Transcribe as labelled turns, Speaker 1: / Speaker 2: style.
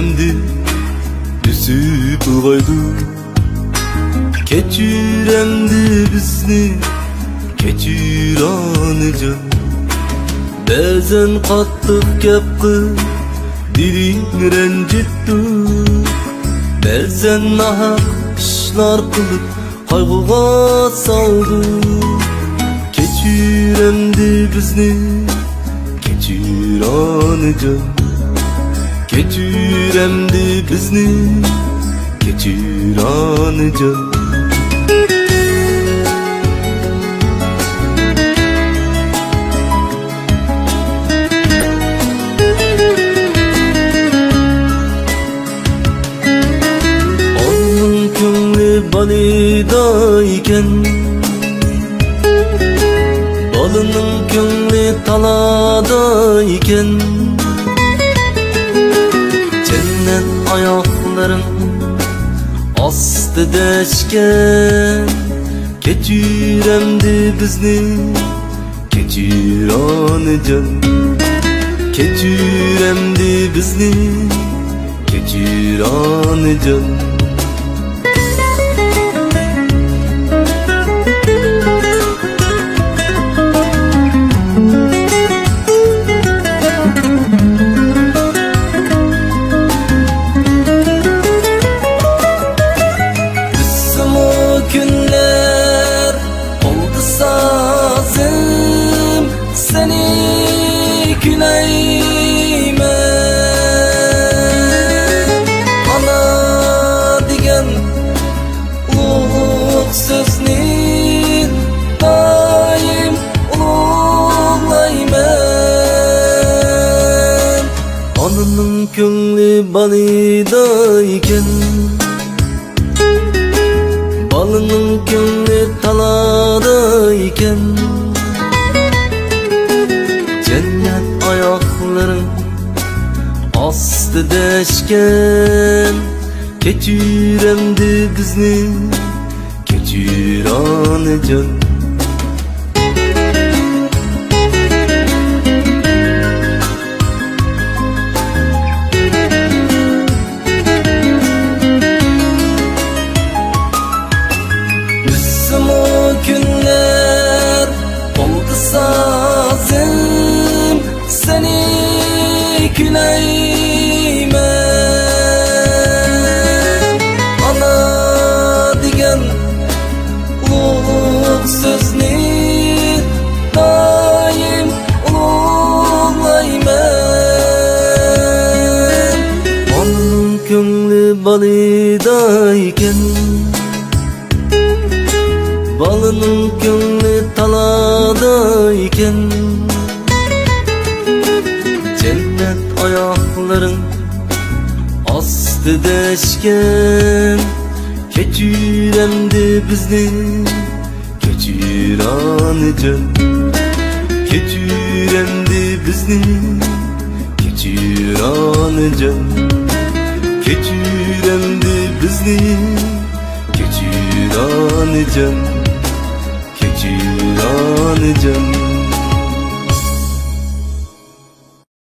Speaker 1: kechiremdi düşüp ılgaydı. Kechiremdi bizni, kechir anacan. Bazen qattiq gap qilib diling ranjitdi. Bazen nahaq ishlar qilib qayg'uga soldi. Kechiremdi bizni, kechir anacan. Kechiremdi bizni, kechir anacan. Onun ko'ngli balidayken, balının ko'ngli taladayken, cennet ayakların ostida eşken. Kechiremdi bizni, kechir anacan. Kechiremdi bizni, kechir anacan. Seni küleymen, ana digen ulug' so'zni doim ulug'layman. Onaning ko'ngli balidayken, balaning ko'ngli taladayken, cennet ayakların ostida eşken. Kechiremdi bizni, kechir anacan. Bizim o günler oldu sazım, seni küleymen, ana digen ulug' so'zni doim ulug'layman. Onaning ko'ngli balidayken, balaning ko'ngli taladayken, cennet ayakların ostida eşken. Kechiremdi bizni, kechir anacan. Kechiremdi bizni, kechir anacan. Kechiremdi bizni, kechir anacan.